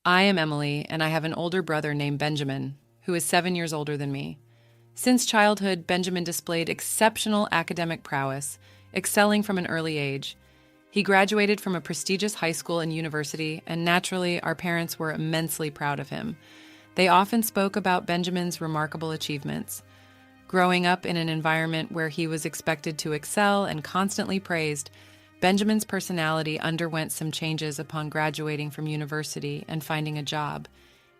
I am Emily, and I have an older brother named Benjamin, who is 7 years older than me. Since childhood, Benjamin displayed exceptional academic prowess, excelling from an early age. He graduated from a prestigious high school and university, and naturally, our parents were immensely proud of him. They often spoke about Benjamin's remarkable achievements. Growing up in an environment where he was expected to excel and constantly praised, Benjamin's personality underwent some changes upon graduating from university and finding a job.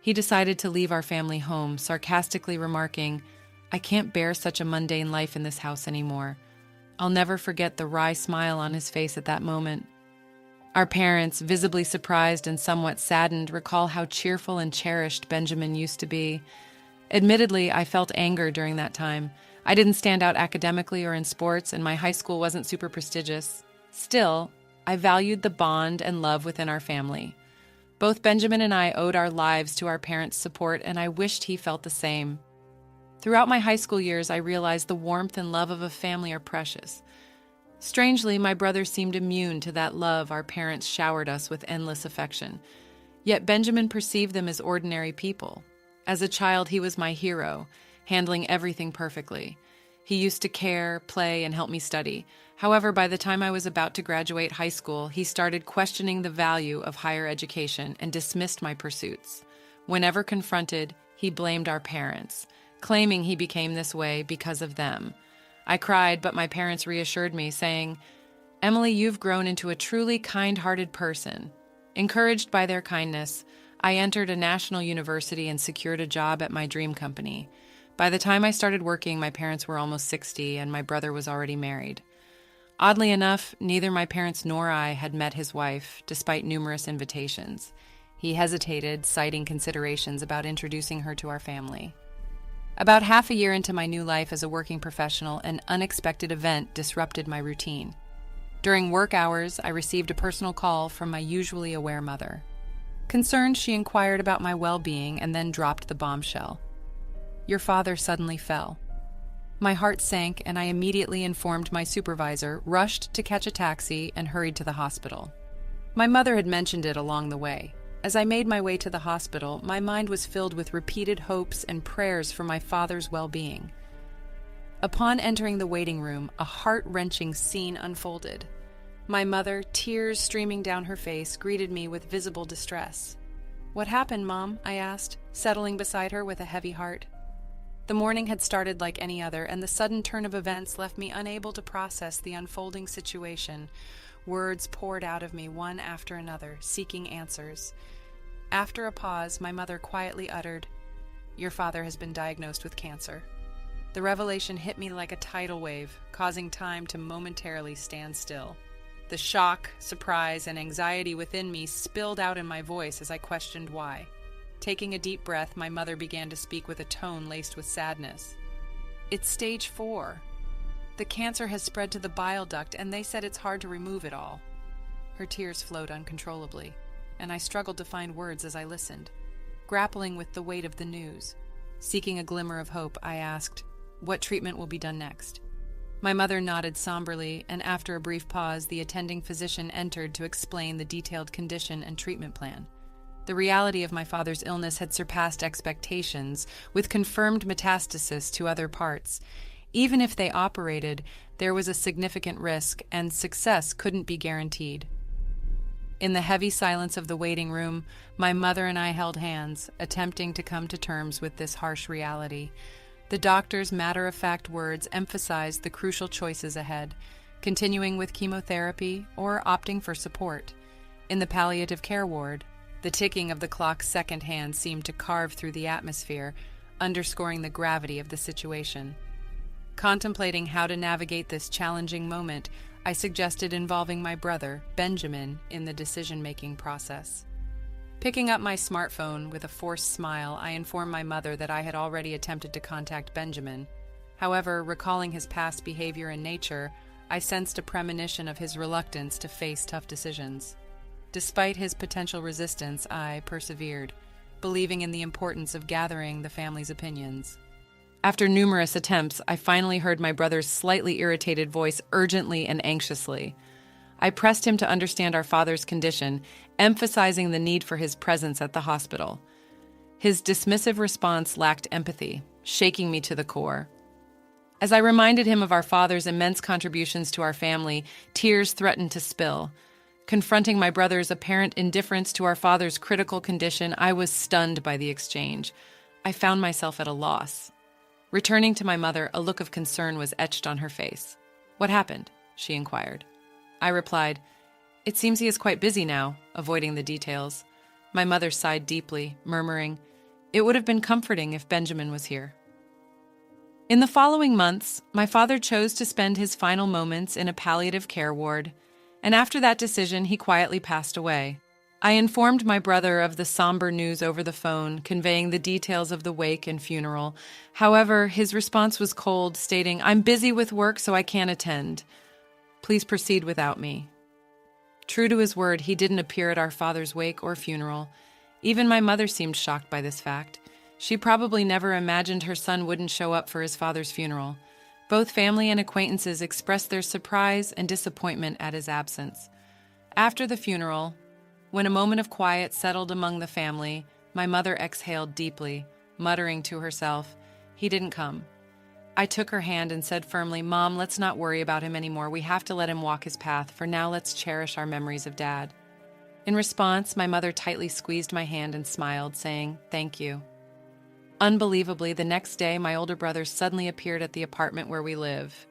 He decided to leave our family home, sarcastically remarking, "I can't bear such a mundane life in this house anymore." I'll never forget the wry smile on his face at that moment. Our parents, visibly surprised and somewhat saddened, recall how cheerful and cherished Benjamin used to be. Admittedly, I felt anger during that time. I didn't stand out academically or in sports, and my high school wasn't super prestigious. Still, I valued the bond and love within our family. Both Benjamin and I owed our lives to our parents' support, and I wished he felt the same. Throughout my high school years, I realized the warmth and love of a family are precious. Strangely, my brother seemed immune to that love our parents showered us with endless affection. Yet Benjamin perceived them as ordinary people. As a child, he was my hero, handling everything perfectly. He used to care, play, and help me study. However, by the time I was about to graduate high school, he started questioning the value of higher education and dismissed my pursuits. Whenever confronted, he blamed our parents, claiming he became this way because of them. I cried, but my parents reassured me, saying, "Emily, you've grown into a truly kind-hearted person." Encouraged by their kindness, I entered a national university and secured a job at my dream company. By the time I started working, my parents were almost 60 and my brother was already married. Oddly enough, neither my parents nor I had met his wife, despite numerous invitations. He hesitated, citing considerations about introducing her to our family. About half a year into my new life as a working professional, an unexpected event disrupted my routine. During work hours, I received a personal call from my usually aware mother. Concerned, she inquired about my well-being and then dropped the bombshell. "Your father suddenly fell." My heart sank, and I immediately informed my supervisor, rushed to catch a taxi, and hurried to the hospital. My mother had mentioned it along the way. As I made my way to the hospital, my mind was filled with repeated hopes and prayers for my father's well-being. Upon entering the waiting room, a heart-wrenching scene unfolded. My mother, tears streaming down her face, greeted me with visible distress. "What happened, Mom?" I asked, settling beside her with a heavy heart. The morning had started like any other, and the sudden turn of events left me unable to process the unfolding situation. Words poured out of me one after another, seeking answers. After a pause, my mother quietly uttered, "Your father has been diagnosed with cancer." The revelation hit me like a tidal wave, causing time to momentarily stand still. The shock, surprise, and anxiety within me spilled out in my voice as I questioned why. Taking a deep breath, my mother began to speak with a tone laced with sadness. "It's stage 4. The cancer has spread to the bile duct, and they said it's hard to remove it all." Her tears flowed uncontrollably, and I struggled to find words as I listened, grappling with the weight of the news. Seeking a glimmer of hope, I asked, "What treatment will be done next?" My mother nodded somberly, and after a brief pause, the attending physician entered to explain the detailed condition and treatment plan. The reality of my father's illness had surpassed expectations, with confirmed metastasis to other parts. Even if they operated, there was a significant risk, and success couldn't be guaranteed. In the heavy silence of the waiting room, my mother and I held hands, attempting to come to terms with this harsh reality. The doctor's matter-of-fact words emphasized the crucial choices ahead, continuing with chemotherapy or opting for support. In the palliative care ward, the ticking of the clock's second hand seemed to carve through the atmosphere, underscoring the gravity of the situation. Contemplating how to navigate this challenging moment, I suggested involving my brother, Benjamin, in the decision-making process. Picking up my smartphone with a forced smile, I informed my mother that I had already attempted to contact Benjamin. However, recalling his past behavior and nature, I sensed a premonition of his reluctance to face tough decisions. Despite his potential resistance, I persevered, believing in the importance of gathering the family's opinions. After numerous attempts, I finally heard my brother's slightly irritated voice urgently and anxiously. I pressed him to understand our father's condition, emphasizing the need for his presence at the hospital. His dismissive response lacked empathy, shaking me to the core. As I reminded him of our father's immense contributions to our family, tears threatened to spill. Confronting my brother's apparent indifference to our father's critical condition, I was stunned by the exchange. I found myself at a loss. Returning to my mother, a look of concern was etched on her face. "What happened?" she inquired. I replied, "It seems he is quite busy now," avoiding the details. My mother sighed deeply, murmuring, "It would have been comforting if Benjamin was here." In the following months, my father chose to spend his final moments in a palliative care ward, and after that decision, he quietly passed away. I informed my brother of the somber news over the phone, conveying the details of the wake and funeral. However, his response was cold, stating, "I'm busy with work, so I can't attend. Please proceed without me." True to his word, he didn't appear at our father's wake or funeral. Even my mother seemed shocked by this fact. She probably never imagined her son wouldn't show up for his father's funeral. Both family and acquaintances expressed their surprise and disappointment at his absence. After the funeral, when a moment of quiet settled among the family, my mother exhaled deeply, muttering to herself, "He didn't come." I took her hand and said firmly, "Mom, let's not worry about him anymore. We have to let him walk his path. For now, let's cherish our memories of Dad." In response, my mother tightly squeezed my hand and smiled, saying, "Thank you." Unbelievably, the next day, my older brother suddenly appeared at the apartment where we live.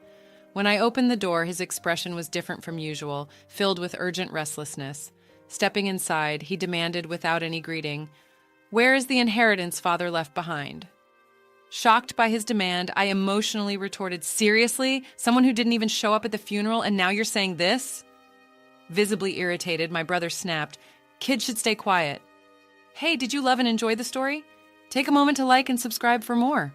When I opened the door, his expression was different from usual, filled with urgent restlessness. Stepping inside, he demanded without any greeting, "Where is the inheritance Father left behind?" Shocked by his demand, I emotionally retorted, "Seriously? Someone who didn't even show up at the funeral, and now you're saying this?" Visibly irritated, my brother snapped, "Kids should stay quiet." "Hey, did you love and enjoy the story? Take a moment to like and subscribe for more."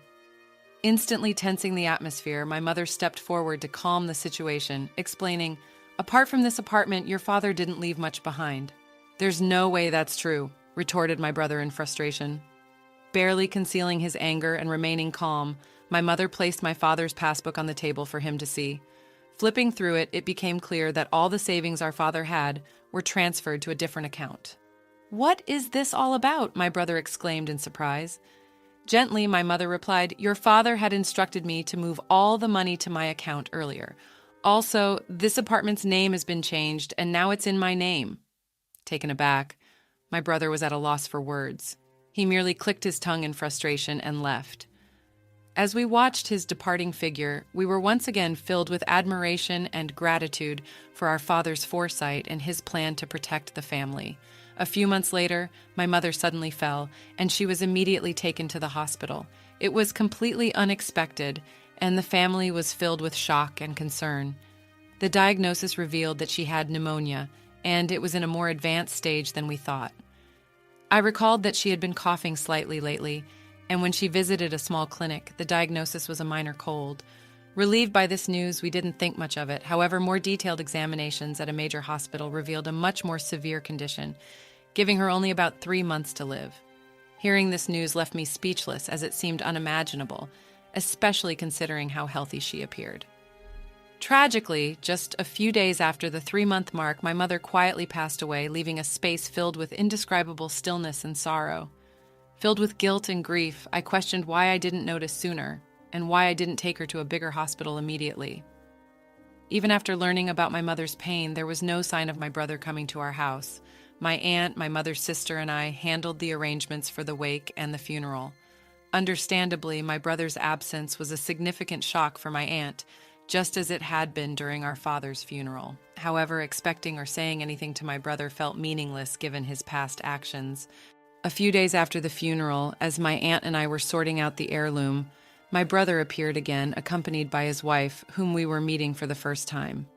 Instantly tensing the atmosphere, my mother stepped forward to calm the situation, explaining, "Apart from this apartment, your father didn't leave much behind." "There's no way that's true," retorted my brother in frustration. Barely concealing his anger and remaining calm, my mother placed my father's passbook on the table for him to see. Flipping through it, it became clear that all the savings our father had were transferred to a different account. "What is this all about?" my brother exclaimed in surprise. Gently, my mother replied, "Your father had instructed me to move all the money to my account earlier. Also, this apartment's name has been changed, and now it's in my name." Taken aback, my brother was at a loss for words. He merely clicked his tongue in frustration and left. As we watched his departing figure, we were once again filled with admiration and gratitude for our father's foresight and his plan to protect the family. A few months later, my mother suddenly fell, and she was immediately taken to the hospital. It was completely unexpected, and the family was filled with shock and concern. The diagnosis revealed that she had pneumonia, and it was in a more advanced stage than we thought. I recalled that she had been coughing slightly lately, and when she visited a small clinic, the diagnosis was a minor cold. Relieved by this news, we didn't think much of it. However, more detailed examinations at a major hospital revealed a much more severe condition, giving her only about 3 months to live. Hearing this news left me speechless, as it seemed unimaginable, especially considering how healthy she appeared. Tragically, just a few days after the 3-month mark, my mother quietly passed away, leaving a space filled with indescribable stillness and sorrow. Filled with guilt and grief, I questioned why I didn't notice sooner, and why I didn't take her to a bigger hospital immediately. Even after learning about my mother's pain, there was no sign of my brother coming to our house. My aunt, my mother's sister, and I handled the arrangements for the wake and the funeral. Understandably, my brother's absence was a significant shock for my aunt, just as it had been during our father's funeral. However, expecting or saying anything to my brother felt meaningless given his past actions. A few days after the funeral, as my aunt and I were sorting out the heirloom, my brother appeared again, accompanied by his wife, whom we were meeting for the first time.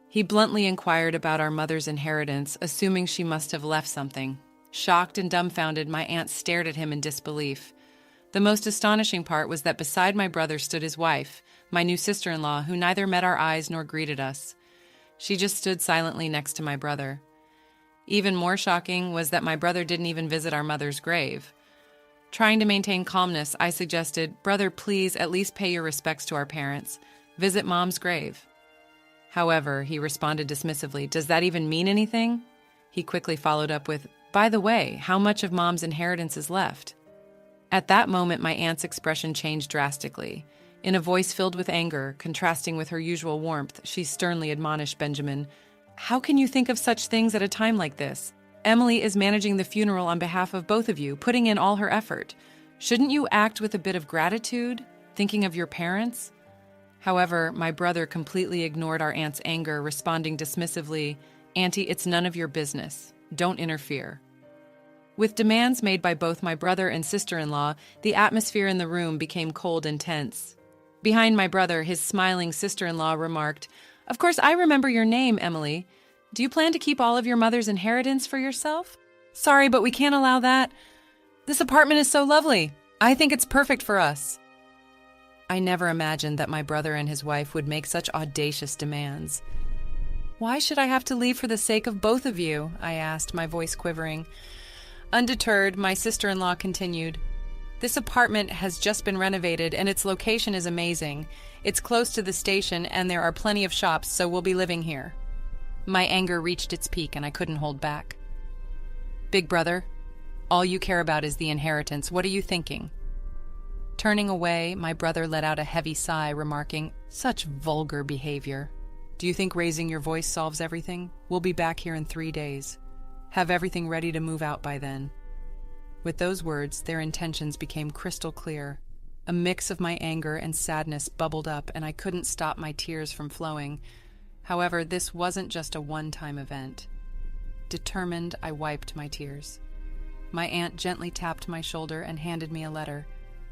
He bluntly inquired about our mother's inheritance, assuming she must have left something. Shocked and dumbfounded, my aunt stared at him in disbelief. The most astonishing part was that beside my brother stood his wife, my new sister-in-law, who neither met our eyes nor greeted us. She just stood silently next to my brother. Even more shocking was that my brother didn't even visit our mother's grave. Trying to maintain calmness, I suggested, "Brother, please at least pay your respects to our parents. Visit Mom's grave." However, he responded dismissively, "Does that even mean anything?" He quickly followed up with, "By the way, how much of Mom's inheritance is left?" At that moment, my aunt's expression changed drastically. In a voice filled with anger, contrasting with her usual warmth, she sternly admonished Benjamin, "How can you think of such things at a time like this? Emily is managing the funeral on behalf of both of you, putting in all her effort. Shouldn't you act with a bit of gratitude, thinking of your parents?" However, my brother completely ignored our aunt's anger, responding dismissively, "Auntie, it's none of your business. Don't interfere." With demands made by both my brother and sister-in-law, the atmosphere in the room became cold and tense. Behind my brother, his smiling sister-in-law remarked, "Of course, I remember your name, Emily. Do you plan to keep all of your mother's inheritance for yourself?" "Sorry, but we can't allow that. This apartment is so lovely. I think it's perfect for us." I never imagined that my brother and his wife would make such audacious demands. "Why should I have to leave for the sake of both of you?" I asked, my voice quivering. Undeterred, my sister-in-law continued, "This apartment has just been renovated and its location is amazing. It's close to the station and there are plenty of shops, so we'll be living here." My anger reached its peak and I couldn't hold back. "Big brother, all you care about is the inheritance. What are you thinking?" Turning away, my brother let out a heavy sigh, remarking, "Such vulgar behavior. Do you think raising your voice solves everything? We'll be back here in 3 days. Have everything ready to move out by then." With those words, their intentions became crystal clear. A mix of my anger and sadness bubbled up, and I couldn't stop my tears from flowing. However, this wasn't just a one-time event. Determined, I wiped my tears. My aunt gently tapped my shoulder and handed me a letter.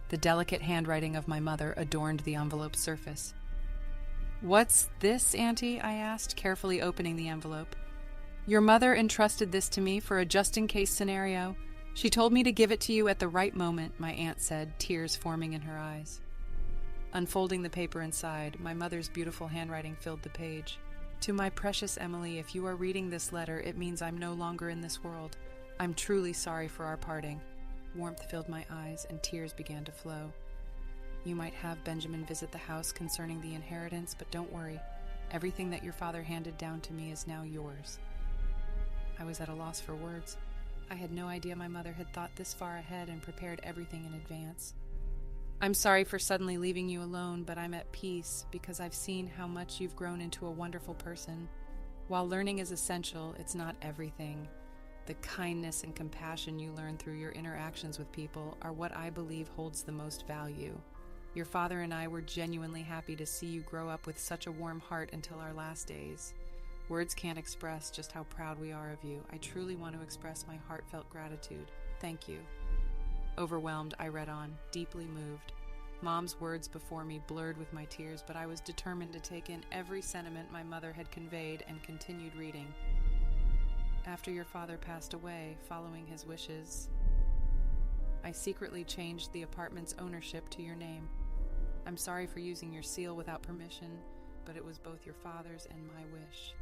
The delicate handwriting of my mother adorned the envelope's surface. "What's this, Auntie?" I asked, carefully opening the envelope. "Your mother entrusted this to me for a just-in-case scenario. She told me to give it to you at the right moment," my aunt said, tears forming in her eyes. Unfolding the paper inside, my mother's beautiful handwriting filled the page. "To my precious Emily, if you are reading this letter, it means I'm no longer in this world. I'm truly sorry for our parting." Warmth filled my eyes and tears began to flow. "You might have Benjamin visit the house concerning the inheritance, but don't worry. Everything that your father handed down to me is now yours." I was at a loss for words. I had no idea my mother had thought this far ahead and prepared everything in advance. "I'm sorry for suddenly leaving you alone, but I'm at peace because I've seen how much you've grown into a wonderful person. While learning is essential, it's not everything. The kindness and compassion you learn through your interactions with people are what I believe holds the most value. Your father and I were genuinely happy to see you grow up with such a warm heart until our last days. Words can't express just how proud we are of you. I truly want to express my heartfelt gratitude. Thank you." Overwhelmed, I read on, deeply moved. Mom's words before me blurred with my tears, but I was determined to take in every sentiment my mother had conveyed and continued reading. "After your father passed away, following his wishes, I secretly changed the apartment's ownership to your name. I'm sorry for using your seal without permission, but it was both your father's and my wish.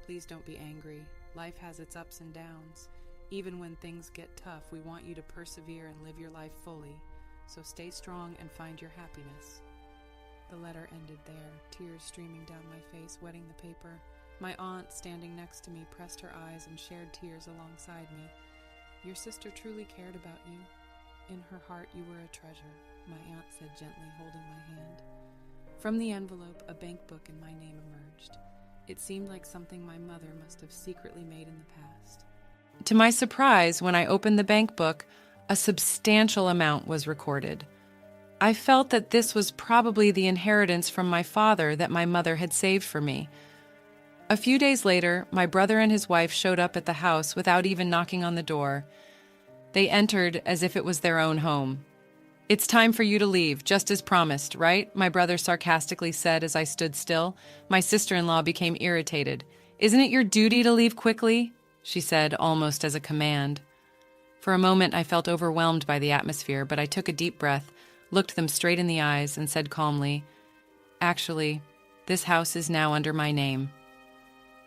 Please don't be angry. Life has its ups and downs. Even when things get tough, we want you to persevere and live your life fully. So stay strong and find your happiness." The letter ended there, tears streaming down my face, wetting the paper. My aunt, standing next to me, pressed her eyes and shared tears alongside me. "Your sister truly cared about you. In her heart, you were a treasure," my aunt said gently, holding my hand. From the envelope, a bank book in my name emerged. It seemed like something my mother must have secretly made in the past. To my surprise, when I opened the bank book, a substantial amount was recorded. I felt that this was probably the inheritance from my father that my mother had saved for me. A few days later, my brother and his wife showed up at the house without even knocking on the door. They entered as if it was their own home. "It's time for you to leave, just as promised, right?" my brother sarcastically said as I stood still. My sister-in-law became irritated. "Isn't it your duty to leave quickly?" she said, almost as a command. For a moment, I felt overwhelmed by the atmosphere, but I took a deep breath, looked them straight in the eyes, and said calmly, "Actually, this house is now under my name."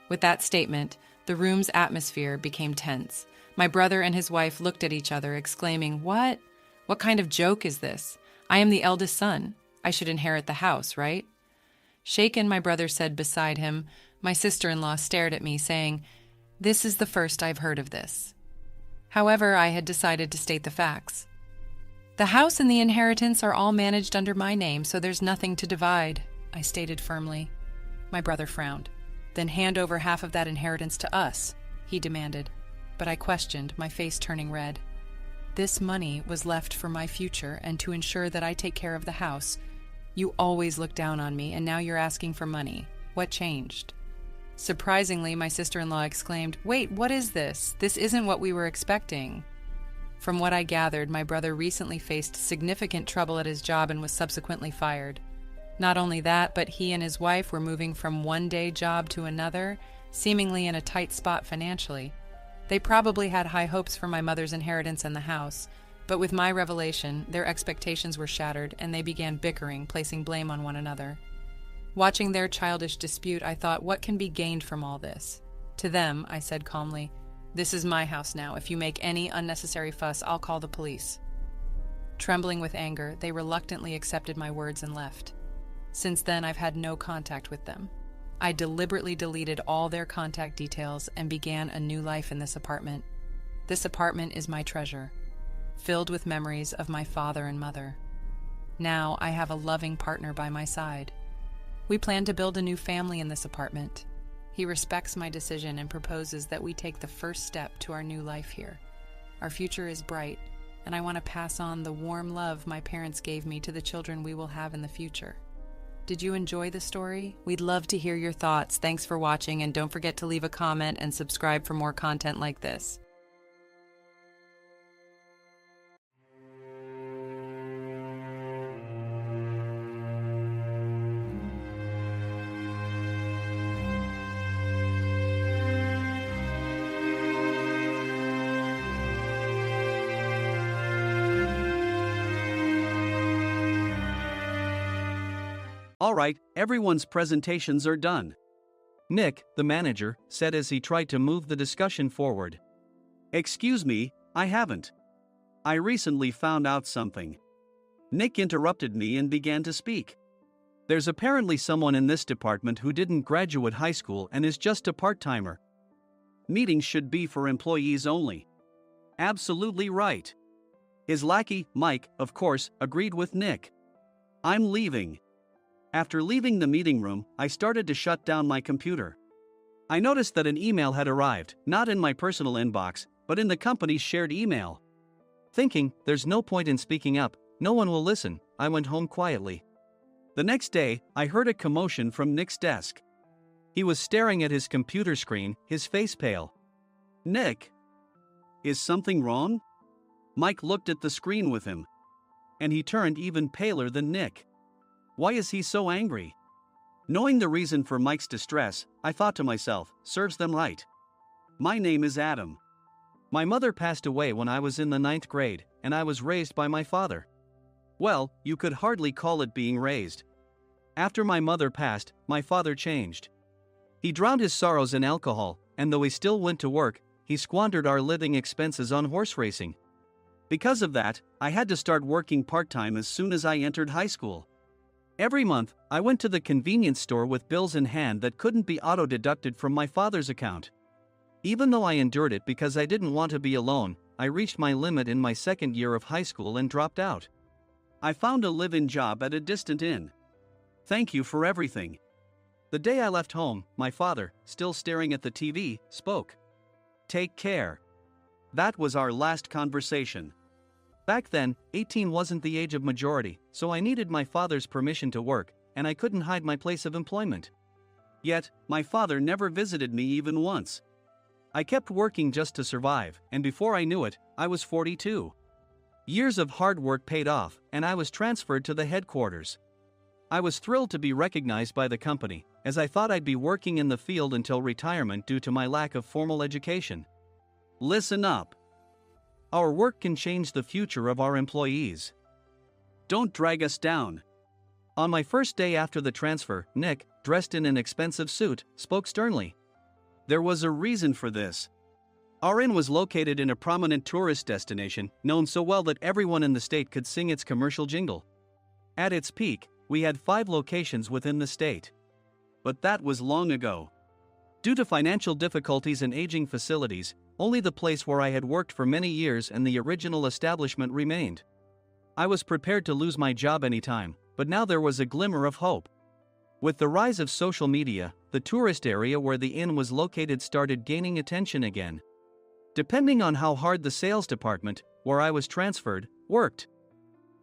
With that statement, the room's atmosphere became tense. My brother and his wife looked at each other, exclaiming, "What? What kind of joke is this? I am the eldest son. I should inherit the house, right?" Shaken, my brother said beside him. My sister-in-law stared at me, saying, "This is the first I've heard of this." However, I had decided to state the facts. "The house and the inheritance are all managed under my name, so there's nothing to divide," I stated firmly. My brother frowned. "Then hand over half of that inheritance to us," he demanded. But I questioned, my face turning red. "This money was left for my future and to ensure that I take care of the house. You always look down on me, and now you're asking for money. What changed?" Surprisingly, my sister-in-law exclaimed, "Wait, what is this? This isn't what we were expecting." From what I gathered, my brother recently faced significant trouble at his job and was subsequently fired. Not only that, but he and his wife were moving from one day job to another, seemingly in a tight spot financially. They probably had high hopes for my mother's inheritance and the house, but with my revelation, their expectations were shattered and they began bickering, placing blame on one another. Watching their childish dispute, I thought, what can be gained from all this? To them, I said calmly, "This is my house now. If you make any unnecessary fuss, I'll call the police." Trembling with anger, they reluctantly accepted my words and left. Since then, I've had no contact with them. I deliberately deleted all their contact details and began a new life in this apartment. This apartment is my treasure, filled with memories of my father and mother. Now I have a loving partner by my side. We plan to build a new family in this apartment. He respects my decision and proposes that we take the first step to our new life here. Our future is bright, and I want to pass on the warm love my parents gave me to the children we will have in the future. Did you enjoy the story? We'd love to hear your thoughts. Thanks for watching, and don't forget to leave a comment and subscribe for more content like this. All right, everyone's presentations are done. Nick, the manager, said as he tried to move the discussion forward. Excuse me, I haven't. I recently found out something. Nick interrupted me and began to speak. There's apparently someone in this department who didn't graduate high school and is just a part-timer. Meetings should be for employees only. Absolutely right. His lackey, Mike, of course, agreed with Nick. I'm leaving. After leaving the meeting room, I started to shut down my computer. I noticed that an email had arrived, not in my personal inbox, but in the company's shared email. Thinking, there's no point in speaking up, no one will listen, I went home quietly. The next day, I heard a commotion from Nick's desk. He was staring at his computer screen, his face pale. Nick? Is something wrong? Mike looked at the screen with him. And he turned even paler than Nick. Why is he so angry? Knowing the reason for Mike's distress, I thought to myself, serves them right. My name is Adam. My mother passed away when I was in the 9th grade, and I was raised by my father. Well, you could hardly call it being raised. After my mother passed, my father changed. He drowned his sorrows in alcohol, and though he still went to work, he squandered our living expenses on horse racing. Because of that, I had to start working part-time as soon as I entered high school. Every month, I went to the convenience store with bills in hand that couldn't be auto-deducted from my father's account. Even though I endured it because I didn't want to be alone, I reached my limit in my second year of high school and dropped out. I found a live-in job at a distant inn. Thank you for everything. The day I left home, my father, still staring at the TV, spoke. Take care. That was our last conversation. Back then, 18 wasn't the age of majority, so I needed my father's permission to work, and I couldn't hide my place of employment. Yet, my father never visited me even once. I kept working just to survive, and before I knew it, I was 42. Years of hard work paid off, and I was transferred to the headquarters. I was thrilled to be recognized by the company, as I thought I'd be working in the field until retirement due to my lack of formal education. Listen up. Our work can change the future of our employees. Don't drag us down. On my first day after the transfer, Nick, dressed in an expensive suit, spoke sternly. There was a reason for this. Our inn was located in a prominent tourist destination, known so well that everyone in the state could sing its commercial jingle. At its peak, we had 5 locations within the state. but that was long ago. Due to financial difficulties and aging facilities, only the place where I had worked for many years and the original establishment remained. I was prepared to lose my job anytime, but now there was a glimmer of hope. With the rise of social media, the tourist area where the inn was located started gaining attention again. Depending on how hard the sales department, where I was transferred, worked,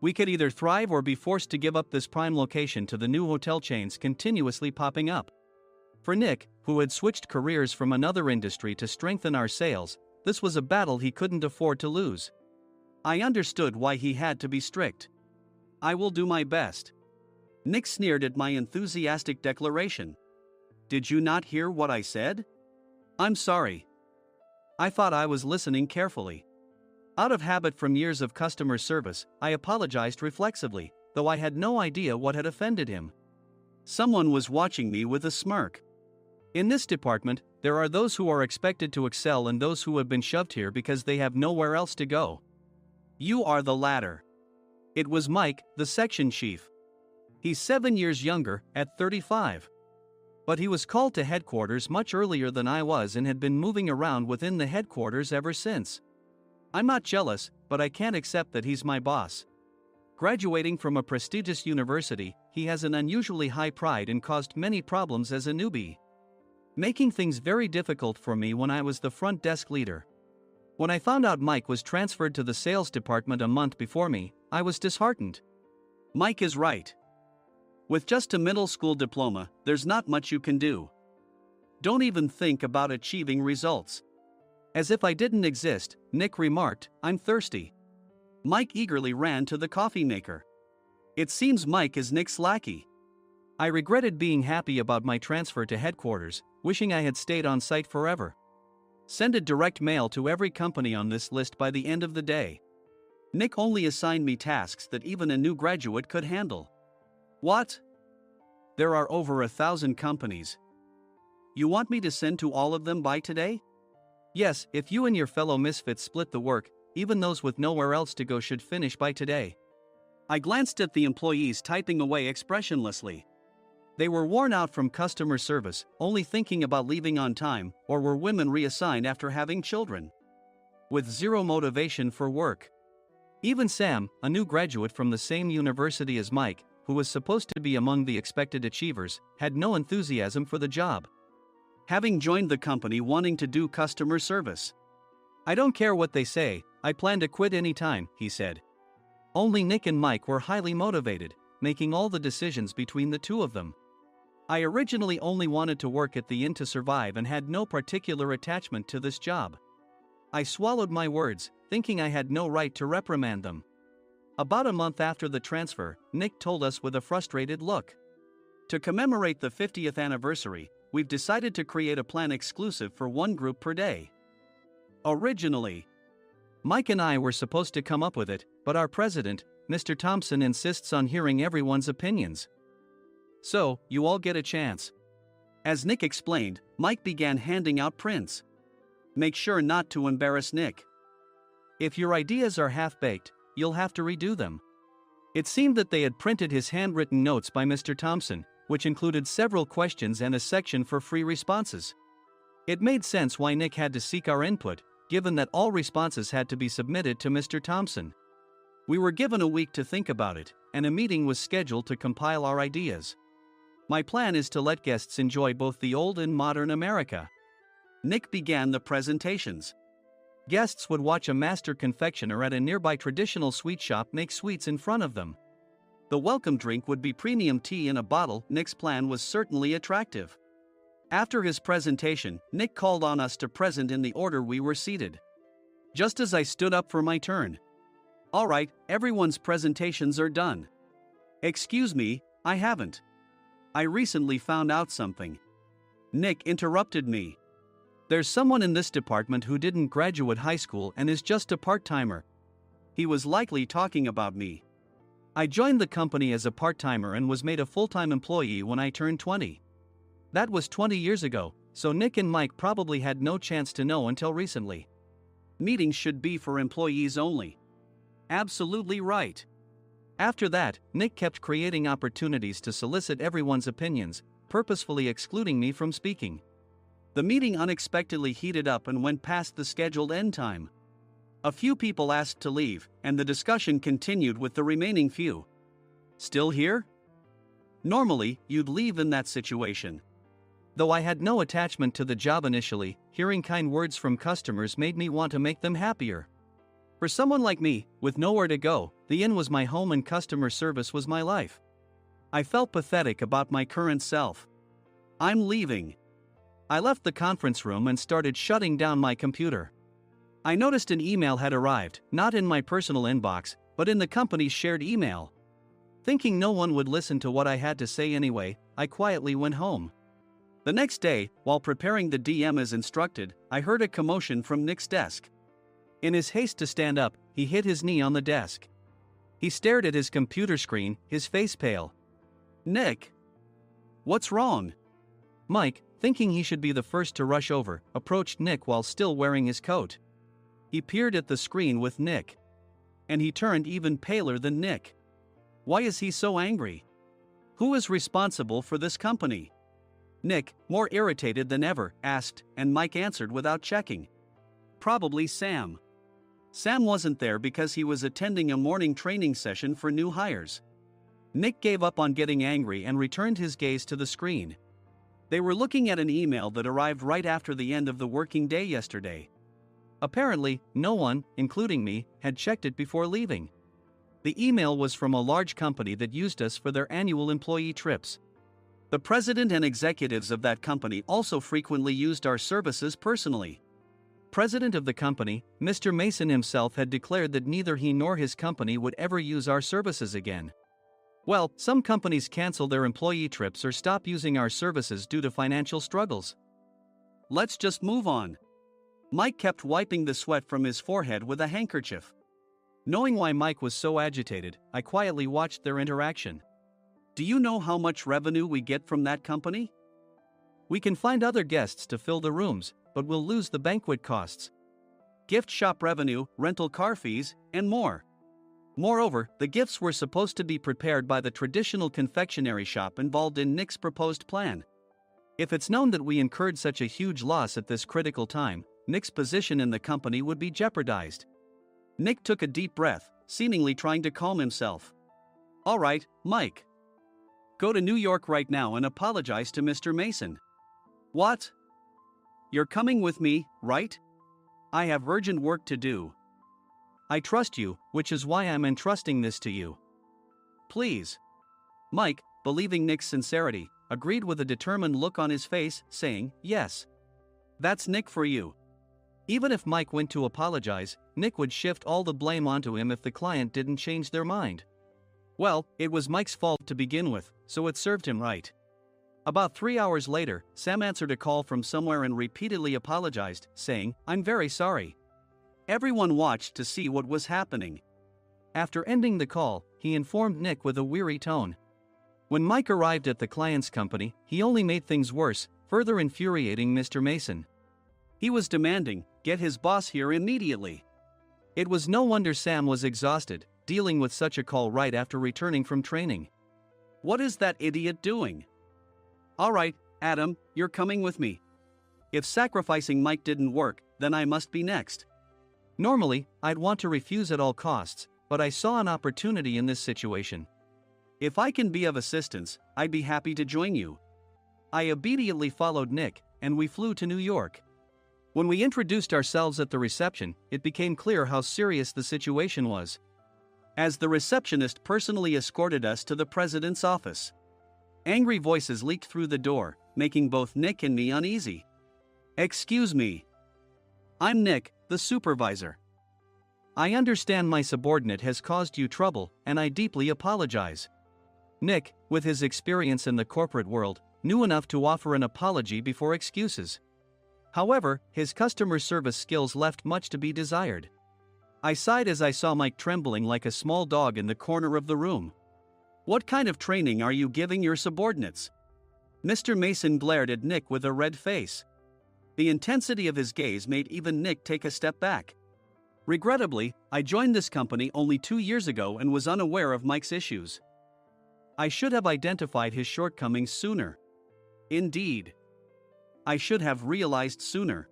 we could either thrive or be forced to give up this prime location to the new hotel chains continuously popping up. For Nick, who had switched careers from another industry to strengthen our sales, this was a battle he couldn't afford to lose. I understood why he had to be strict. "I will do my best." Nick sneered at my enthusiastic declaration. "Did you not hear what I said?" "I'm sorry." I thought I was listening carefully. Out of habit from years of customer service, I apologized reflexively, though I had no idea what had offended him. Someone was watching me with a smirk. In this department, there are those who are expected to excel and those who have been shoved here because they have nowhere else to go. You are the latter. It was Mike, the section chief. He's 7 years younger, at 35. But he was called to headquarters much earlier than I was and had been moving around within the headquarters ever since. I'm not jealous, but I can't accept that he's my boss. Graduating from a prestigious university, he has an unusually high pride and caused many problems as a newbie, making things very difficult for me when I was the front desk leader. When I found out Mike was transferred to the sales department a month before me, I was disheartened. Mike is right. With just a middle school diploma, there's not much you can do. Don't even think about achieving results. As if I didn't exist, Nick remarked, "I'm thirsty." Mike eagerly ran to the coffee maker. It seems Mike is Nick's lackey. I regretted being happy about my transfer to headquarters, wishing I had stayed on site forever. Send a direct mail to every company on this list by the end of the day. Nick only assigned me tasks that even a new graduate could handle. What? There are over 1,000 companies. You want me to send to all of them by today? Yes, if you and your fellow misfits split the work, even those with nowhere else to go should finish by today. I glanced at the employees typing away expressionlessly. They were worn out from customer service, only thinking about leaving on time, or were women reassigned after having children, with zero motivation for work. Even Sam, a new graduate from the same university as Mike, who was supposed to be among the expected achievers, had no enthusiasm for the job, having joined the company wanting to do customer service. "I don't care what they say, I plan to quit any time," he said. Only Nick and Mike were highly motivated, making all the decisions between the two of them. I originally only wanted to work at the inn to survive and had no particular attachment to this job. I swallowed my words, thinking I had no right to reprimand them. About a month after the transfer, Nick told us with a frustrated look. "To commemorate the 50th anniversary, we've decided to create a plan exclusive for one group per day. Originally, Mike and I were supposed to come up with it, but our president, Mr. Thompson, insists on hearing everyone's opinions. So, you all get a chance." As Nick explained, Mike began handing out prints. Make sure not to embarrass Nick. If your ideas are half-baked, you'll have to redo them. It seemed that they had printed his handwritten notes by Mr. Thompson, which included several questions and a section for free responses. It made sense why Nick had to seek our input, given that all responses had to be submitted to Mr. Thompson. We were given a week to think about it, and a meeting was scheduled to compile our ideas. My plan is to let guests enjoy both the old and modern America. Nick began the presentations. Guests would watch a master confectioner at a nearby traditional sweet shop make sweets in front of them. The welcome drink would be premium tea in a bottle. Nick's plan was certainly attractive. After his presentation, Nick called on us to present in the order we were seated. Just as I stood up for my turn. "All right, everyone's presentations are done." "Excuse me, I haven't. I recently found out something." Nick interrupted me. "There's someone in this department who didn't graduate high school and is just a part-timer." He was likely talking about me. I joined the company as a part-timer and was made a full-time employee when I turned 20. That was 20 years ago, so Nick and Mike probably had no chance to know until recently. Meetings should be for employees only. Absolutely right. After that, Nick kept creating opportunities to solicit everyone's opinions, purposefully excluding me from speaking. The meeting unexpectedly heated up and went past the scheduled end time. A few people asked to leave, and the discussion continued with the remaining few. Still here? Normally, you'd leave in that situation. Though I had no attachment to the job initially, hearing kind words from customers made me want to make them happier. For someone like me, with nowhere to go, the inn was my home and customer service was my life. I felt pathetic about my current self. I'm leaving. I left the conference room and started shutting down my computer. I noticed an email had arrived, not in my personal inbox, but in the company's shared email. Thinking no one would listen to what I had to say anyway, I quietly went home. The next day, while preparing the DM as instructed, I heard a commotion from Nick's desk. In his haste to stand up, he hit his knee on the desk. He stared at his computer screen, his face pale. "Nick! What's wrong?" Mike, thinking he should be the first to rush over, approached Nick while still wearing his coat. He peered at the screen with Nick. And he turned even paler than Nick. Why is he so angry? Who is responsible for this company? Nick, more irritated than ever, asked, and Mike answered without checking. Probably Sam. Sam wasn't there because he was attending a morning training session for new hires. Nick gave up on getting angry and returned his gaze to the screen. They were looking at an email that arrived right after the end of the working day yesterday. Apparently, no one, including me, had checked it before leaving. The email was from a large company that used us for their annual employee trips. The president and executives of that company also frequently used our services personally. President of the company, Mr. Mason himself, had declared that neither he nor his company would ever use our services again. Well, some companies cancel their employee trips or stop using our services due to financial struggles. Let's just move on. Mike kept wiping the sweat from his forehead with a handkerchief. Knowing why Mike was so agitated, I quietly watched their interaction. Do you know how much revenue we get from that company? We can find other guests to fill the rooms, but we'll lose the banquet costs, gift shop revenue, rental car fees, and more. Moreover, the gifts were supposed to be prepared by the traditional confectionery shop involved in Nick's proposed plan. If it's known that we incurred such a huge loss at this critical time, Nick's position in the company would be jeopardized. Nick took a deep breath, seemingly trying to calm himself. All right, Mike. Go to New York right now and apologize to Mr. Mason. What? You're coming with me, right? I have urgent work to do. I trust you, which is why I'm entrusting this to you. Please. Mike, believing Nick's sincerity, agreed with a determined look on his face, saying, yes. That's Nick for you. Even if Mike went to apologize, Nick would shift all the blame onto him if the client didn't change their mind. Well, it was Mike's fault to begin with, so it served him right. About 3 hours later, Sam answered a call from somewhere and repeatedly apologized, saying, I'm very sorry. Everyone watched to see what was happening. After ending the call, he informed Nick with a weary tone. When Mike arrived at the client's company, he only made things worse, further infuriating Mr. Mason. He was demanding, get his boss here immediately. It was no wonder Sam was exhausted, dealing with such a call right after returning from training. What is that idiot doing? All right, Adam, you're coming with me. If sacrificing Mike didn't work, then I must be next. Normally, I'd want to refuse at all costs, but I saw an opportunity in this situation. If I can be of assistance, I'd be happy to join you. I obediently followed Nick, and we flew to New York. When we introduced ourselves at the reception, it became clear how serious the situation was, as the receptionist personally escorted us to the president's office. Angry voices leaked through the door, making both Nick and me uneasy. Excuse me. I'm Nick, the supervisor. I understand my subordinate has caused you trouble, and I deeply apologize. Nick, with his experience in the corporate world, knew enough to offer an apology before excuses. However, his customer service skills left much to be desired. I sighed as I saw Mike trembling like a small dog in the corner of the room. What kind of training are you giving your subordinates? Mr. Mason glared at Nick with a red face. The intensity of his gaze made even Nick take a step back. Regrettably, I joined this company only 2 years ago and was unaware of Mike's issues. I should have identified his shortcomings sooner. Indeed. I should have realized sooner.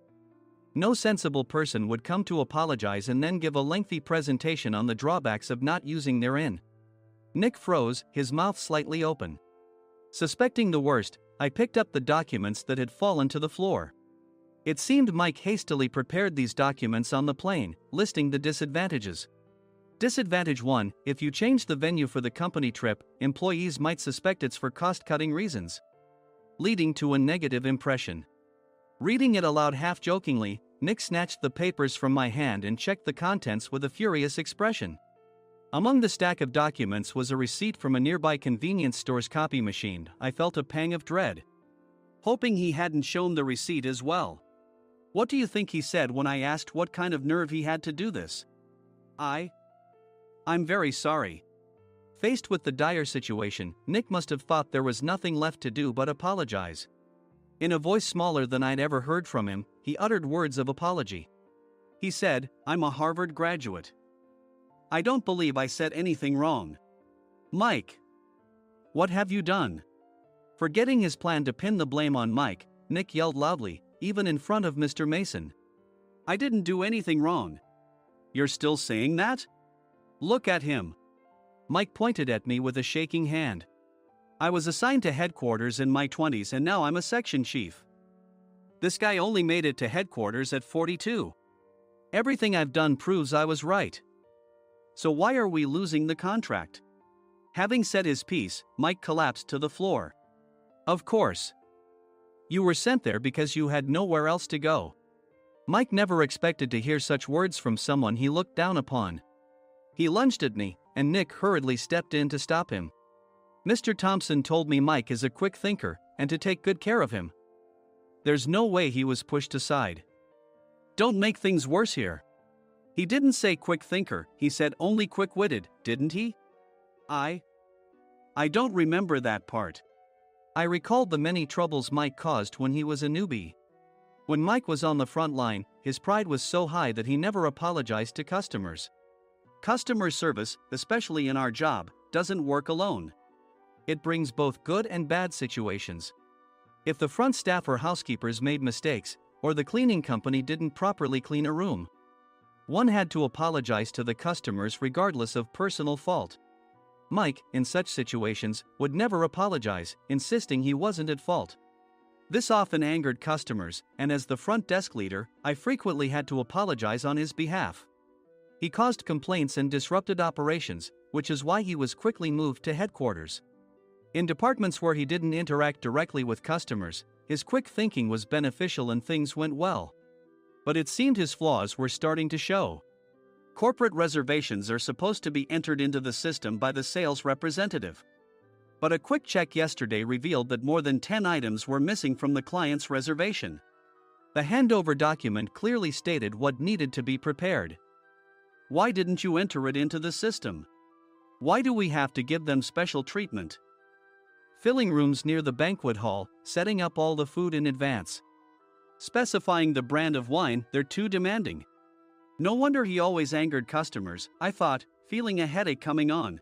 No sensible person would come to apologize and then give a lengthy presentation on the drawbacks of not using their in. Nick froze, his mouth slightly open. Suspecting the worst, I picked up the documents that had fallen to the floor. It seemed Mike hastily prepared these documents on the plane, listing the disadvantages. Disadvantage 1: if you change the venue for the company trip, employees might suspect it's for cost-cutting reasons, leading to a negative impression. Reading it aloud half-jokingly, Nick snatched the papers from my hand and checked the contents with a furious expression. Among the stack of documents was a receipt from a nearby convenience store's copy machine. I felt a pang of dread, hoping he hadn't shown the receipt as well. What do you think he said when I asked what kind of nerve he had to do this? I'm very sorry. Faced with the dire situation, Nick must have thought there was nothing left to do but apologize. In a voice smaller than I'd ever heard from him, he uttered words of apology. He said, "I'm a Harvard graduate. I don't believe I said anything wrong." Mike! What have you done? Forgetting his plan to pin the blame on Mike, Nick yelled loudly, even in front of Mr. Mason. "I didn't do anything wrong." "You're still saying that? Look at him." Mike pointed at me with a shaking hand. "I was assigned to headquarters in my 20s and now I'm a section chief. This guy only made it to headquarters at 42. Everything I've done proves I was right. So why are we losing the contract?" Having said his piece, Mike collapsed to the floor. "Of course. You were sent there because you had nowhere else to go." Mike never expected to hear such words from someone he looked down upon. He lunged at me, and Nick hurriedly stepped in to stop him. "Mr. Thompson told me Mike is a quick thinker, and to take good care of him." There's no way he was pushed aside. "Don't make things worse here. He didn't say quick thinker, he said only quick-witted, didn't he?" I don't remember that part." I recalled the many troubles Mike caused when he was a newbie. When Mike was on the front line, his pride was so high that he never apologized to customers. Customer service, especially in our job, doesn't work alone. It brings both good and bad situations. If the front staff or housekeepers made mistakes, or the cleaning company didn't properly clean a room, one had to apologize to the customers regardless of personal fault. Mike, in such situations, would never apologize, insisting he wasn't at fault. This often angered customers, and as the front desk leader, I frequently had to apologize on his behalf. He caused complaints and disrupted operations, which is why he was quickly moved to headquarters. In departments where he didn't interact directly with customers, his quick thinking was beneficial and things went well. But it seemed his flaws were starting to show. Corporate reservations are supposed to be entered into the system by the sales representative. But a quick check yesterday revealed that more than 10 items were missing from the client's reservation. The handover document clearly stated what needed to be prepared. Why didn't you enter it into the system? Why do we have to give them special treatment? Filling rooms near the banquet hall, setting up all the food in advance. Specifying the brand of wine, they're too demanding. No wonder he always angered customers, I thought, feeling a headache coming on.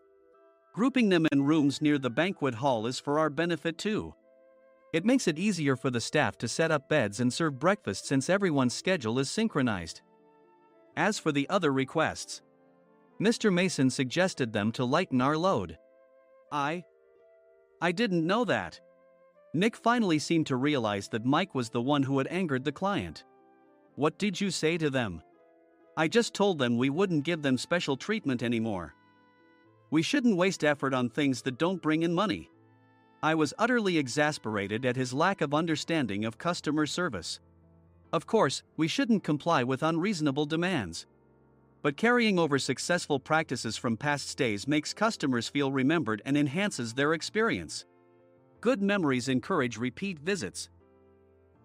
Grouping them in rooms near the banquet hall is for our benefit too. It makes it easier for the staff to set up beds and serve breakfast since everyone's schedule is synchronized. As for the other requests, Mr. Mason suggested them to lighten our load. I didn't know that. Nick finally seemed to realize that Mike was the one who had angered the client. What did you say to them? I just told them we wouldn't give them special treatment anymore. We shouldn't waste effort on things that don't bring in money. I was utterly exasperated at his lack of understanding of customer service. Of course, we shouldn't comply with unreasonable demands. But carrying over successful practices from past stays makes customers feel remembered and enhances their experience. Good memories encourage repeat visits.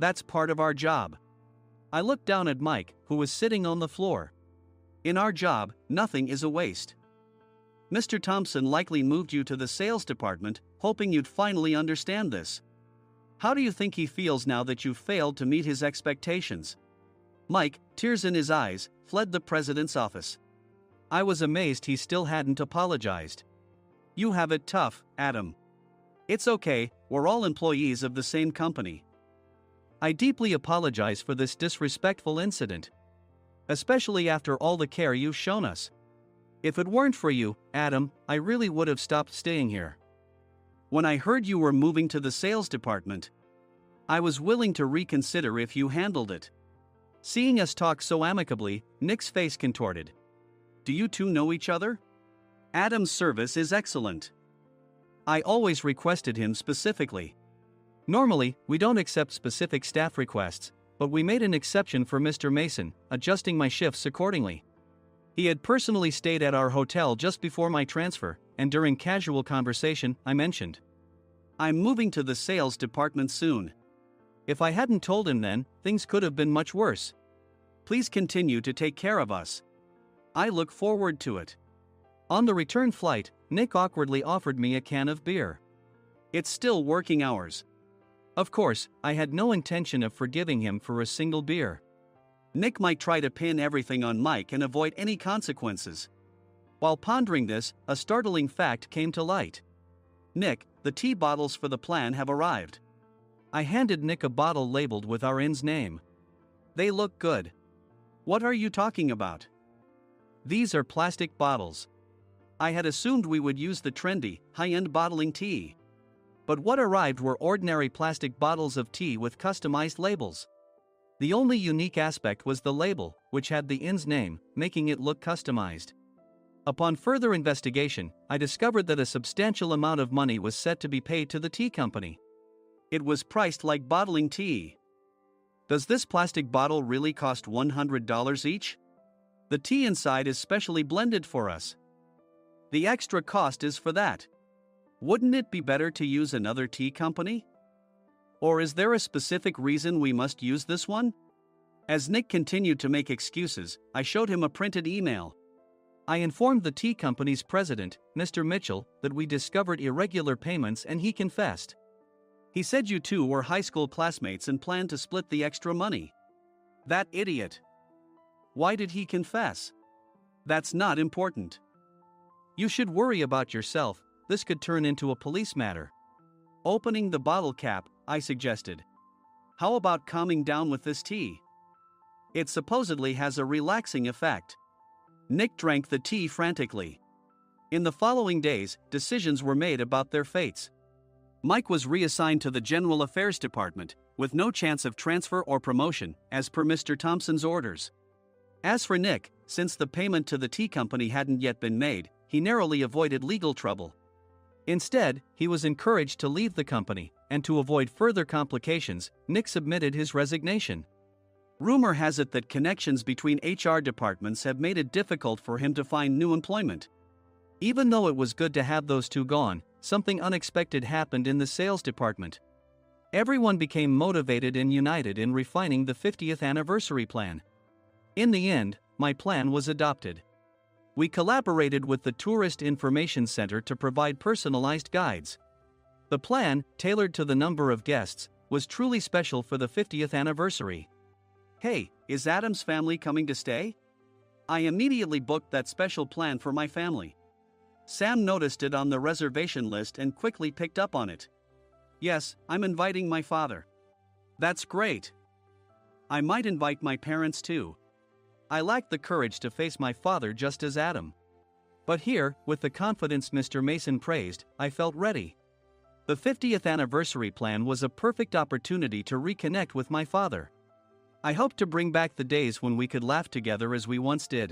That's part of our job. I looked down at Mike, who was sitting on the floor. In our job, nothing is a waste. Mr. Thompson likely moved you to the sales department, hoping you'd finally understand this. How do you think he feels now that you've failed to meet his expectations? Mike, tears in his eyes, fled the president's office. I was amazed he still hadn't apologized. You have it tough, Adam. It's okay, We're all employees of the same company. I deeply apologize for this disrespectful incident, especially after all the care you've shown us. If it weren't for you, Adam, I really would have stopped staying here. When I heard you were moving to the sales department, I was willing to reconsider if you handled it." Seeing us talk so amicably, Nick's face contorted. "Do you two know each other?" "Adam's service is excellent. I always requested him specifically. Normally, we don't accept specific staff requests, but we made an exception for Mr. Mason, adjusting my shifts accordingly. He had personally stayed at our hotel just before my transfer, and during casual conversation, I mentioned, 'I'm moving to the sales department soon.' If I hadn't told him then, things could have been much worse. Please continue to take care of us. I look forward to it." On the return flight, Nick awkwardly offered me a can of beer. "It's still working hours." Of course, I had no intention of forgiving him for a single beer. Nick might try to pin everything on Mike and avoid any consequences. While pondering this, a startling fact came to light. "Nick, the tea bottles for the plan have arrived." I handed Nick a bottle labeled with our inn's name. "They look good." "What are you talking about?" "These are plastic bottles. I had assumed we would use the trendy, high-end bottling tea. But what arrived were ordinary plastic bottles of tea with customized labels. The only unique aspect was the label, which had the inn's name, making it look customized. Upon further investigation, I discovered that a substantial amount of money was set to be paid to the tea company. It was priced like bottling tea. Does this plastic bottle really cost $100 each? The tea inside is specially blended for us. The extra cost is for that. Wouldn't it be better to use another tea company? Or is there a specific reason we must use this one?" As Nick continued to make excuses, I showed him a printed email. I informed the tea company's president, Mr. Mitchell, that we discovered irregular payments and he confessed. He said you two were high school classmates and planned to split the extra money. That idiot. Why did he confess? That's not important. You should worry about yourself. This could turn into a police matter. Opening the bottle cap, I suggested. How about calming down with this tea? It supposedly has a relaxing effect. Nick drank the tea frantically. In the following days, decisions were made about their fates. Mike was reassigned to the General Affairs Department, with no chance of transfer or promotion, as per Mr. Thompson's orders. As for Nick, since the payment to the tea company hadn't yet been made, he narrowly avoided legal trouble. Instead, he was encouraged to leave the company, and to avoid further complications, Nick submitted his resignation. Rumor has it that connections between HR departments have made it difficult for him to find new employment. Even though it was good to have those two gone, something unexpected happened in the sales department. Everyone became motivated and united in refining the 50th anniversary plan. In the end, my plan was adopted. We collaborated with the Tourist Information Center to provide personalized guides. The plan, tailored to the number of guests, was truly special for the 50th anniversary. "Hey, is Adam's family coming to stay?" I immediately booked that special plan for my family. Sam noticed it on the reservation list and quickly picked up on it. "Yes, I'm inviting my father." "That's great. I might invite my parents too." I lacked the courage to face my father just as Adam. But here, with the confidence Mr. Mason praised, I felt ready. The 50th anniversary plan was a perfect opportunity to reconnect with my father. I hoped to bring back the days when we could laugh together as we once did.